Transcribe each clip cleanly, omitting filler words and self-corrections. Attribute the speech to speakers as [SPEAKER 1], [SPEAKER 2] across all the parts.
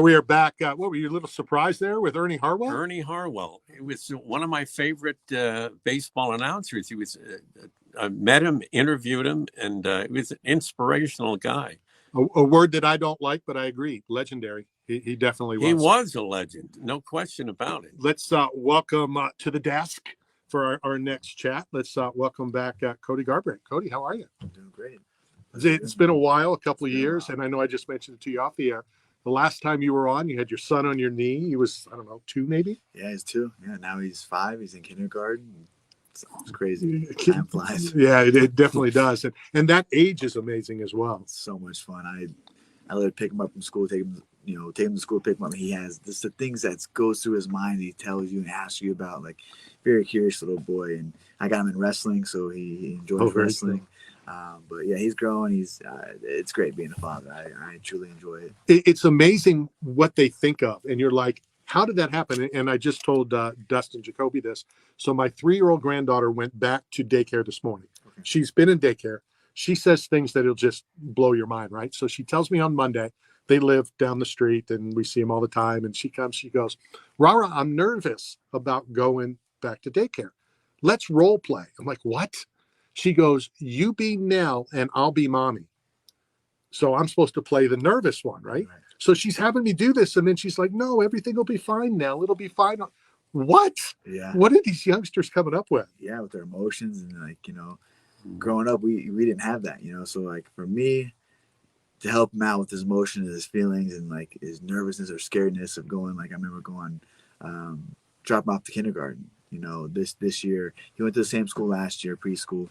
[SPEAKER 1] We are back. What were you a little surprised there with Ernie Harwell?
[SPEAKER 2] Ernie Harwell. It was one of my favorite baseball announcers. He was. I met him, interviewed him, and he was an inspirational guy.
[SPEAKER 1] A word that I don't like, but I agree. Legendary. He definitely was.
[SPEAKER 2] He was a legend, no question about it.
[SPEAKER 1] Let's welcome to the desk for our next chat. Let's welcome back Cody Garbrandt. Cody, how are you?
[SPEAKER 3] I'm doing great.
[SPEAKER 1] It's been a while, a couple of years, and I know I just mentioned it to you off the air. The last time you were on, you had your son on your knee. He was, I don't know, 2 maybe?
[SPEAKER 3] Yeah, he's 2. Yeah, now he's 5. He's in kindergarten. It's crazy. Time flies.
[SPEAKER 1] Yeah, it definitely does. And that age is amazing as well.
[SPEAKER 3] It's so much fun. I let him pick him up from school, take him to school, pick him up. He has just the things that goes through his mind. He tells you and asks you about, like, very curious little boy. And I got him in wrestling, so he enjoys wrestling. But yeah, he's growing. It's great being a father. I truly enjoy it.
[SPEAKER 1] It's amazing what they think of. And you're like, how did that happen? And I just told Dustin Jacoby this. So my 3-year-old granddaughter went back to daycare this morning. Okay. She's been in daycare. She says things that'll just blow your mind, right? So she tells me on Monday, they live down the street and we see them all the time. And she comes, she goes, Rara, I'm nervous about going back to daycare. Let's role play. I'm like, what? She goes, you be Nell and I'll be mommy. So I'm supposed to play the nervous one, right? So she's having me do this. And then she's like, no, everything will be fine, Nell. It'll be fine. What?
[SPEAKER 3] Yeah.
[SPEAKER 1] What are these youngsters coming up with?
[SPEAKER 3] Yeah, with their emotions. And growing up, we didn't have that, So like for me to help him out with his emotions and his feelings and like his nervousness or scaredness of going, like I remember going, drop him off to kindergarten. This year, he went to the same school last year, preschool,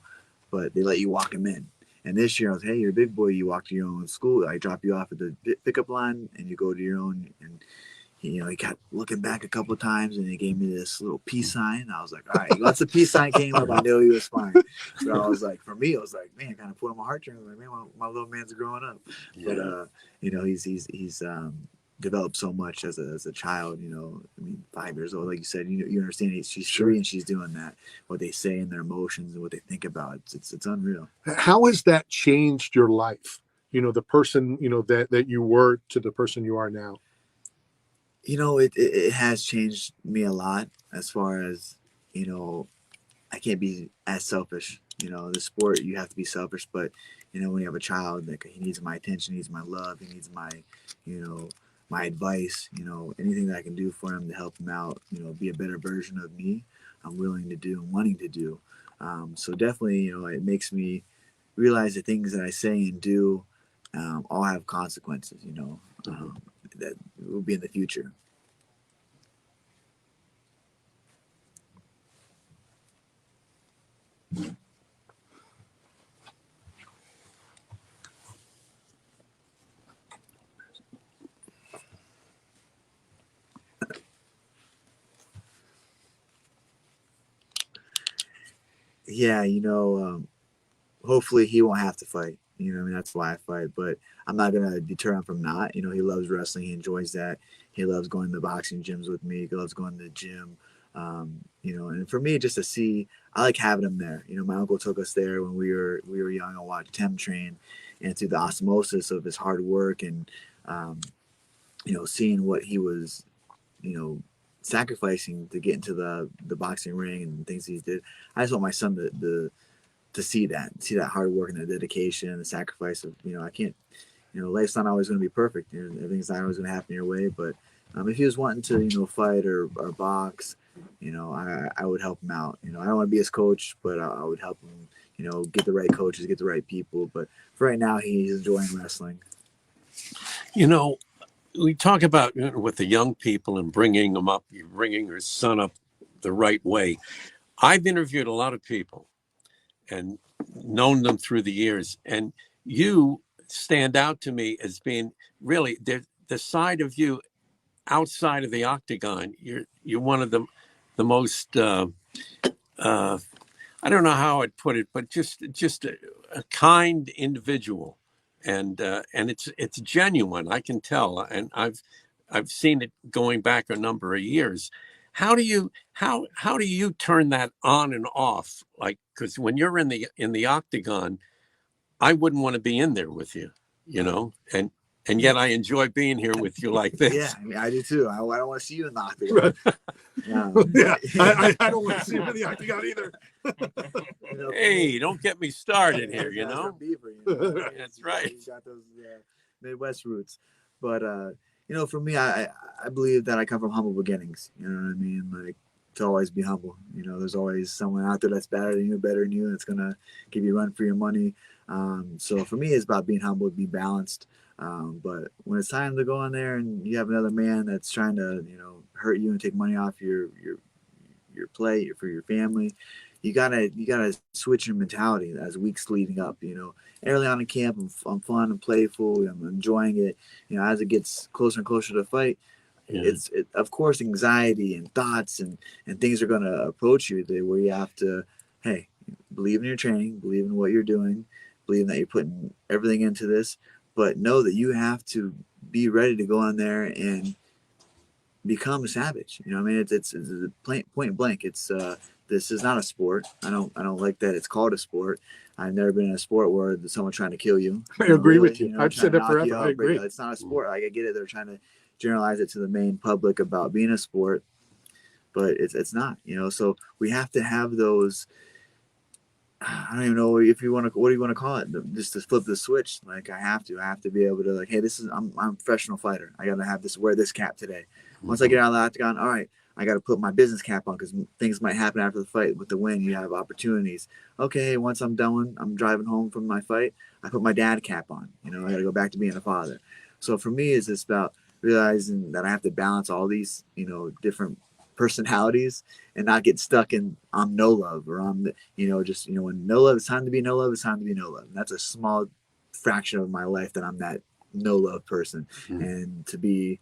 [SPEAKER 3] but they let you walk him in. And this year I was, hey, you're a big boy. You walk to your own school. I drop you off at the pickup line and you go to your own. And, he kept looking back a couple of times and he gave me this little peace sign. I was like, all right, once the peace sign came up, I knew he was fine. So I was like, for me, I was like, man, kind of put on my heartstrings. Like, man, my little man's growing up. Yeah. But, he's developed so much as a child, 5 years old, like you said, you understand she's 3 and she's doing that, what they say and their emotions and what they think about. It's unreal.
[SPEAKER 1] How has that changed your life? The person, that you were to the person you are now.
[SPEAKER 3] It has changed me a lot as far as, I can't be as selfish, the sport, you have to be selfish, but, when you have a child, like he needs my attention, he needs my love, he needs my, my advice, anything that I can do for him to help him out, be a better version of me, I'm willing to do and wanting to do. So definitely, it makes me realize the things that I say and do all have consequences, that will be in the future. Yeah, hopefully he won't have to fight. That's why I fight. But I'm not going to deter him from not. He loves wrestling. He enjoys that. He loves going to boxing gyms with me. He loves going to the gym. And for me, just to see, I like having him there. My uncle took us there when we were young. I watched him train, and through the osmosis of his hard work and, seeing what he was, sacrificing to get into the boxing ring and things he did. I just want my son to see that hard work and the dedication and the sacrifice of, I can't, life's not always going to be perfect. Everything's not always going to happen your way, but if he was wanting to, fight or box, I would help him out. I don't want to be his coach, but I would help him, get the right coaches, get the right people. But for right now, he's enjoying wrestling.
[SPEAKER 2] We talk about with the young people and bringing them up, bringing your son up the right way. I've interviewed a lot of people and known them through the years, and you stand out to me as being really the side of you outside of the octagon. You're one of the most I don't know how I'd put it, but just a kind individual. And it's genuine. I can tell, and I've seen it going back a number of years. How do you turn that on and off? Like, because when you're in the octagon, I wouldn't want to be in there with you, and And yet I enjoy being here with you like this.
[SPEAKER 3] Yeah, I mean, I do too. I don't want to see you in the Octagon.
[SPEAKER 1] Yeah, I don't want to see him in the Octagon either.
[SPEAKER 3] You know,
[SPEAKER 2] Hey, don't get me started here, you
[SPEAKER 3] That's
[SPEAKER 2] know?
[SPEAKER 3] from Beaver, you know?
[SPEAKER 2] That's right.
[SPEAKER 3] He's got those Midwest roots. But, you know, for me, I believe that I come from humble beginnings. You know what I mean? Like, to always be humble. You know, there's always someone out there that's better than you, and it's going to give you a run for your money. So for me, it's about being humble, be balanced. But when it's time to go in there and you have another man that's trying to, you know, hurt you and take money off your plate for your family, you gotta switch your mentality as weeks leading up. You know, early on in camp, I'm fun and playful. I'm enjoying it. You know, as it gets closer and closer to the fight, of course anxiety and thoughts and things are gonna approach you where you have to, hey, believe in your training, believe in what you're doing, believe that you're putting everything into this, but know that you have to be ready to go on there and become a savage. You know, I mean, it's point blank. It's this is not a sport. I don't like that it's called a sport. I've never been in a sport where there's someone trying to kill you.
[SPEAKER 1] I agree with you.
[SPEAKER 3] You know,
[SPEAKER 1] I've said that forever. I agree.
[SPEAKER 3] It's not a sport. Like, I get it. They're trying to generalize it to the main public about being a sport, but it's not. You know, so we have to have those. I don't even know if you want to. What do you want to call it? Just to flip the switch. Like, I have to be able to, like, hey, I'm a professional fighter. I gotta have wear this cap today. Once I get out of the Octagon, all right, I got to put my business cap on because things might happen after the fight. With the win, you have opportunities. Okay, once I'm done, I'm driving home from my fight, I put my dad cap on. You know, I got to go back to being a father. So for me, it's just about realizing that I have to balance all these, you know, different personalities and not get stuck in I'm no love or I'm, you know, just, you know, when no love, it's time to be no love, it's time to be no love. And that's a small fraction of my life that I'm that no love person. And to be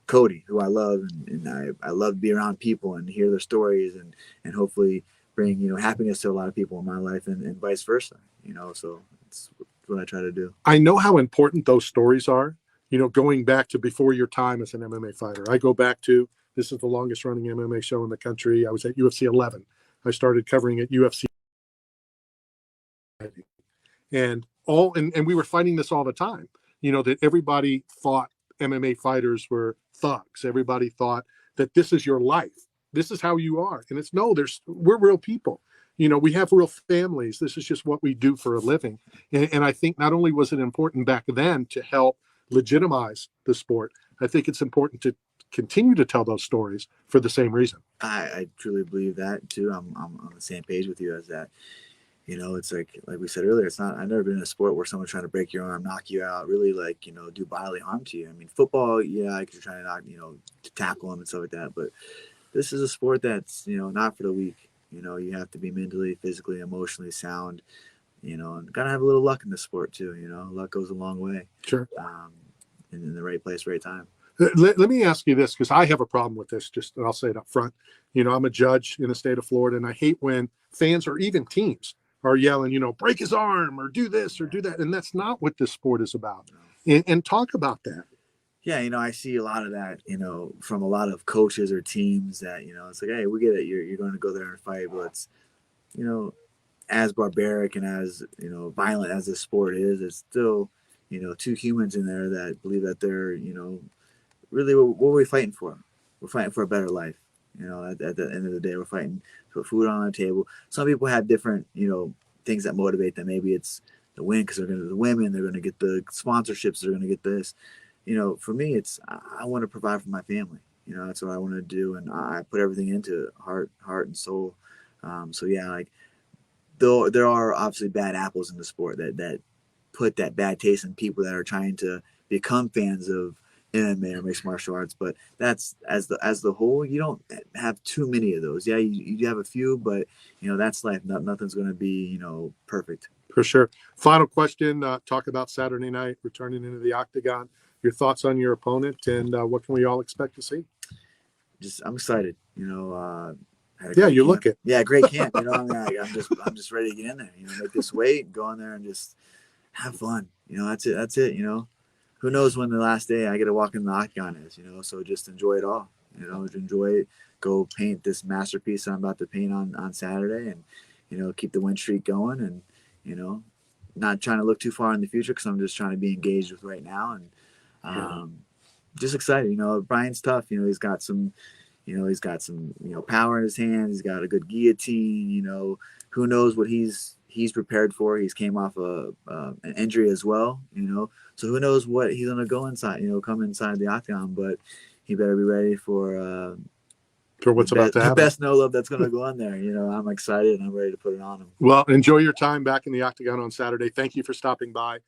[SPEAKER 3] Cody, who I love, and I love to be around people and hear their stories and hopefully bring, you know, happiness to a lot of people in my life and vice versa, you know, so it's what I try to do.
[SPEAKER 1] I know how important those stories are, you know, going back to before your time as an MMA fighter. I go back to, this is the longest running MMA show in the country. I was at UFC 11. I started covering at UFC. And we were fighting this all the time, you know, that everybody thought MMA fighters were thugs. Everybody thought that this is your life. This is how you are. And it's no, we're real people. You know, we have real families. This is just what we do for a living. And I think not only was it important back then to help legitimize the sport, I think it's important to continue to tell those stories for the same reason.
[SPEAKER 3] I truly believe that too. I'm on the same page with you as that. You know, it's like we said earlier, it's not, I've never been in a sport where someone's trying to break your arm, knock you out, really, like, you know, do bodily harm to you. I mean, football, yeah, because you're trying to knock, you know, to tackle them and stuff like that. But this is a sport that's, you know, not for the weak. You know, you have to be mentally, physically, emotionally sound, you know, and gotta have a little luck in the sport too. You know, luck goes a long way.
[SPEAKER 1] Sure.
[SPEAKER 3] And in the right place, right time.
[SPEAKER 1] Let me ask you this, because I have a problem with this, just, and I'll say it up front. You know, I'm a judge in the state of Florida, and I hate when fans or even teams are yelling, you know, break his arm or do this or do that. And that's not what this sport is about. And talk about that.
[SPEAKER 3] Yeah, you know, I see a lot of that, you know, from a lot of coaches or teams that, you know, it's like, hey, we get it. You're going to go there and fight, but it's, you know, as barbaric and as, you know, violent as this sport is, it's still, you know, two humans in there that believe that they're, you know, really what are we fighting for? We're fighting for a better life. You know, at the end of the day, we're fighting to put food on the table. Some people have different, you know, things that motivate them. Maybe it's the win because they're going to the women, they're going to get the sponsorships, they're going to get this. You know, for me, it's I want to provide for my family. You know, that's what I want to do, and I put everything into heart and soul. So yeah, like though there are obviously bad apples in the sport that put that bad taste in people that are trying to become fans of MMA or mixed martial arts, but that's as the whole, you don't have too many of those. Yeah, you have a few, but you know, that's life. Nothing's going to be, you know, perfect.
[SPEAKER 1] For sure. Final question, talk about Saturday night, returning into the Octagon. Your thoughts on your opponent and what can we all expect to see?
[SPEAKER 3] I'm excited, you know,
[SPEAKER 1] yeah, you look it.
[SPEAKER 3] Yeah, great camp. You know, I mean, I'm just ready to get in there, you know, make this weight, go in there and just have fun. You know, that's it, you know. Who knows when the last day I get to walk in the Octagon is, you know, so just enjoy it all, you know, enjoy it, go paint this masterpiece I'm about to paint on Saturday and, you know, keep the win streak going and, you know, not trying to look too far in the future because I'm just trying to be engaged with right now and Just excited. You know, Brian's tough. You know, he's got some power in his hands. He's got a good guillotine. You know, who knows what he's prepared for. He's came off an injury as well. You know, so who knows what he's gonna go inside. You know, come inside the octagon, but he better be ready for
[SPEAKER 1] what's about to happen.
[SPEAKER 3] The best no love that's gonna go on there. You know, I'm excited and I'm ready to put it on him.
[SPEAKER 1] Well, enjoy your time back in the Octagon on Saturday. Thank you for stopping by.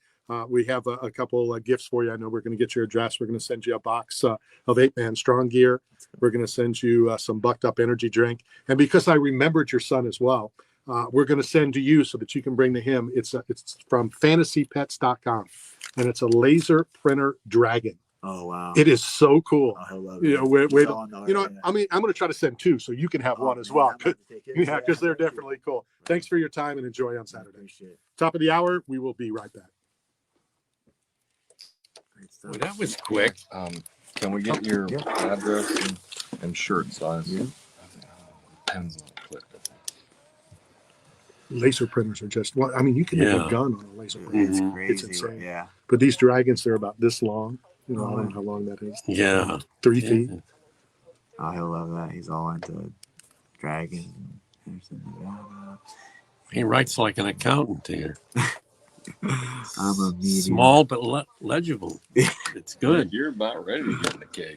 [SPEAKER 1] We have a couple gifts for you. I know we're going to get your address. We're going to send you a box of 8-Man Strong gear. We're going to send you some Bucked Up energy drink. And because I remembered your son as well, we're going to send to you so that you can bring to him. It's from fantasypets.com, and it's a laser printer dragon.
[SPEAKER 3] Oh, wow.
[SPEAKER 1] It is so cool.
[SPEAKER 3] I love it.
[SPEAKER 1] You know, I mean, I'm going to try to send 2 so you can have one as well. Yeah, because they're definitely cool. Thanks for your time and enjoy on Saturday. Top of the hour. We will be right back.
[SPEAKER 2] Well, that was quick.
[SPEAKER 4] Can we get your address and shirt size? Yeah. Pens on the clip.
[SPEAKER 1] Laser printers are just, well, I mean, you can make a gun on a laser printer.
[SPEAKER 3] It's crazy.
[SPEAKER 1] It's insane.
[SPEAKER 3] Yeah.
[SPEAKER 1] But these dragons, they're about this long. You know, I don't know how long that is.
[SPEAKER 2] Yeah.
[SPEAKER 1] 3 feet.
[SPEAKER 3] Oh, he'll love that. He's all into dragons and everything.
[SPEAKER 2] He writes like an accountant here.
[SPEAKER 3] I'm a medium.
[SPEAKER 2] Small but legible. It's good.
[SPEAKER 4] You're about ready to get in the cage.